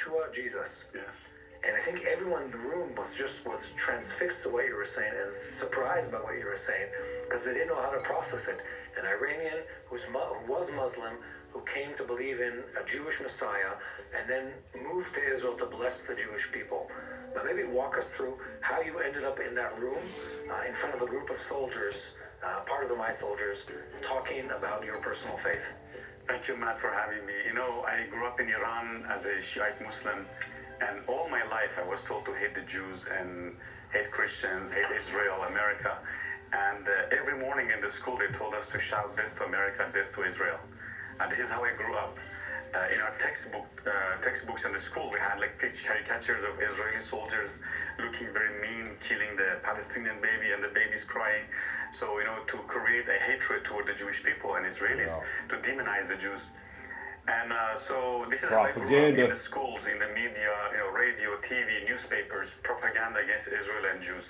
Yeshua, Jesus. Yes. And I think everyone in the room was transfixed to what you were saying and surprised by what you were saying because they didn't know how to process it. An Iranian who was Muslim, who came to believe in a Jewish Messiah and then moved to Israel to bless the Jewish people. Now maybe walk us through how you ended up in that room in front of a group of soldiers, part of the My Soldiers, talking about your personal faith. Thank you, Matt, for having me. You know, I grew up in Iran as a Shiite Muslim, and all my life I was told to hate the Jews and hate Christians, hate Israel, America. And every morning in the school they told us to shout death to America, death to Israel. And this is how I grew up. In our textbooks in the school, we had like caricatures of Israeli soldiers looking very mean, killing the Palestinian baby and the baby's crying. So, you know, to create a hatred toward the Jewish people and Israelis, to demonize the Jews. And so this is how I grew up in the schools, in the media, you know, radio, TV, newspapers, propaganda against Israel and Jews.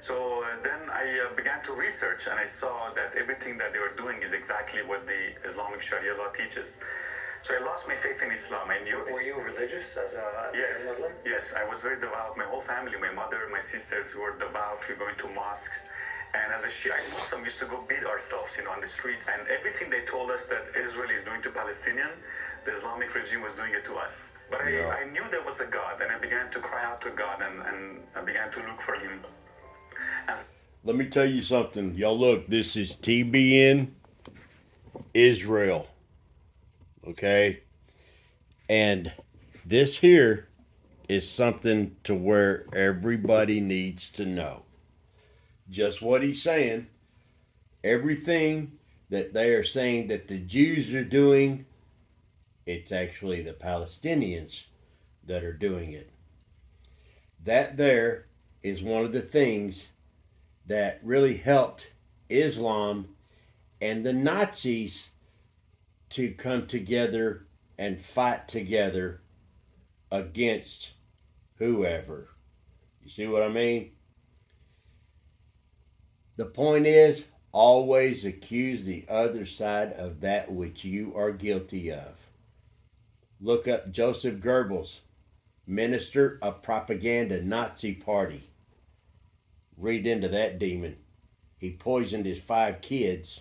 So then I began to research, and I saw that everything that they were doing is exactly what the Islamic Sharia law teaches. So I lost my faith in Islam. I knew. Were you religious as a Muslim? Yes, I was very devout. My whole family, my mother, my sisters were devout. We were going to mosques. And as a Shiite Muslim, we used to go beat ourselves, you know, on the streets. And everything they told us that Israel is doing to Palestinian, the Islamic regime was doing it to us. But I knew there was a God, and I began to cry out to God, and I began to look for him. Let me tell you something. Y'all look, this is TBN Israel. Okay? And this here is something to where everybody needs to know. Just what he's saying. Everything that they are saying that the Jews are doing, it's actually the Palestinians that are doing it. That there is one of the things that really helped Islam and the Nazis to come together and fight together against whoever. You see what I mean? The point is, always accuse the other side of that which you are guilty of. Look up Joseph Goebbels, Minister of Propaganda, Nazi Party. Read into that demon. He poisoned his 5 kids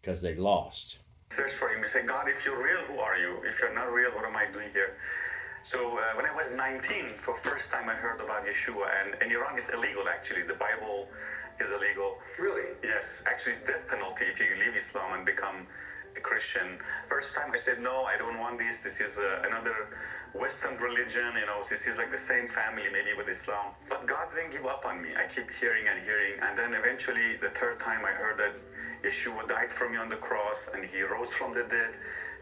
because they lost. Search for him and say, God, if you're real, who are you? If you're not real, what am I doing here? So when I was 19, for the first time I heard about Yeshua, and in Iran it's illegal actually. The Bible is illegal. Really? Yes, actually it's death penalty if you leave Islam and become a Christian. First time I said, no, I don't want this. This is another Western religion, you know, this is like the same family maybe with Islam. But God didn't give up on me. I keep hearing and hearing. And then eventually the third time I heard that Yeshua died for me on the cross and he rose from the dead.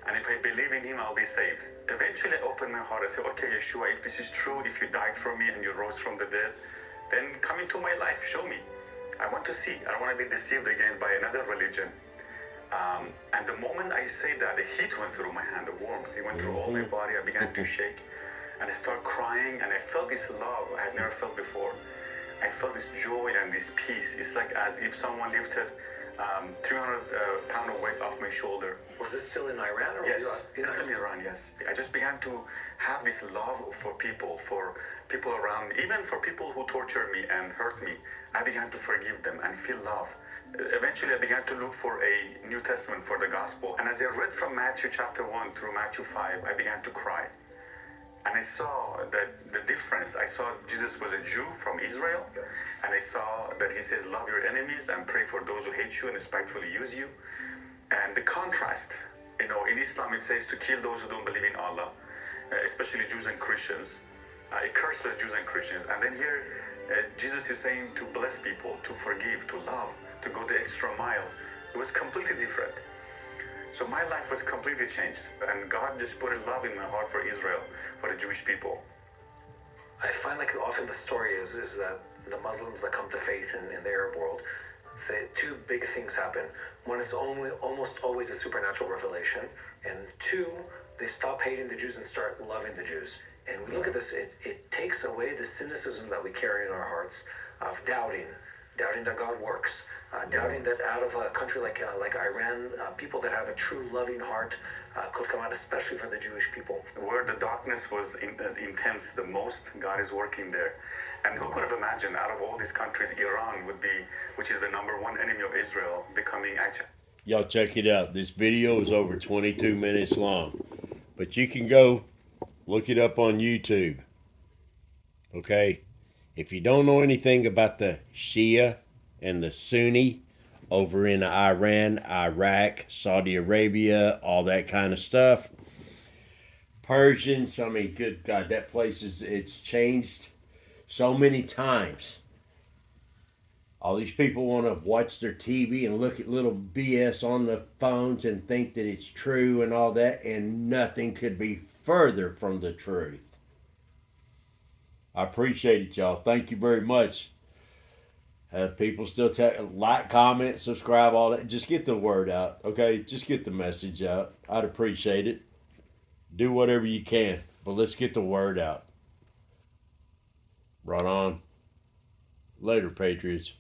And if I believe in him, I'll be saved. Eventually I opened my heart. I said, okay, Yeshua, if this is true, if you died for me and you rose from the dead, then come into my life, show me. I want to see. I don't want to be deceived again by another religion. And the moment I say that, the heat went through my hand, the warmth. It went through all my body. I began to shake. And I started crying, and I felt this love I had never felt before. I felt this joy and this peace. It's like as if someone lifted 300 pound of weight off my shoulder. Was this still in Iran? Or Yes, it's in Iran, yes. I just began to have this love for people around me, even for people who tortured me and hurt me. I began to forgive them and feel love. Eventually, I began to look for a New Testament for the gospel. And as I read from Matthew chapter 1 through Matthew 5, I began to cry. And I saw that the difference. I saw Jesus was a Jew from Israel. And I saw that he says, love your enemies and pray for those who hate you and despitefully use you. And the contrast, you know, in Islam it says to kill those who don't believe in Allah, especially Jews and Christians. It curses Jews and Christians. And then here, Jesus is saying to bless people, to forgive, to love, to go the extra mile. It was completely different. So my life was completely changed. And God just put a love in my heart for Israel, for the Jewish people. I find like often the story is that the Muslims that come to faith in the Arab world, the 2 big things happen. One is almost always a supernatural revelation. And 2, they stop hating the Jews and start loving the Jews. And we look at this, it takes away the cynicism that we carry in our hearts of doubting that God works, doubting that out of a country like Iran, people that have a true loving heart, could come out, especially for the Jewish people. Where the darkness was intense the most, God is working there. And who could have imagined out of all these countries, Iran would be, which is the number one enemy of Israel, becoming actually. Y'all check it out. This video is over 22 minutes long. But you can go look it up on YouTube. Okay? If you don't know anything about the Shia and the Sunni over in Iran, Iraq, Saudi Arabia, all that kind of stuff, Persians, I mean, good God, that place it's changed so many times. All these people want to watch their TV and look at little BS on the phones and think that it's true and all that, and nothing could be further from the truth. I appreciate it, y'all. Thank you very much. People still like, comment, subscribe, all that. Just get the word out, okay? Just get the message out. I'd appreciate it. Do whatever you can, but let's get the word out. Right on. Later, Patriots.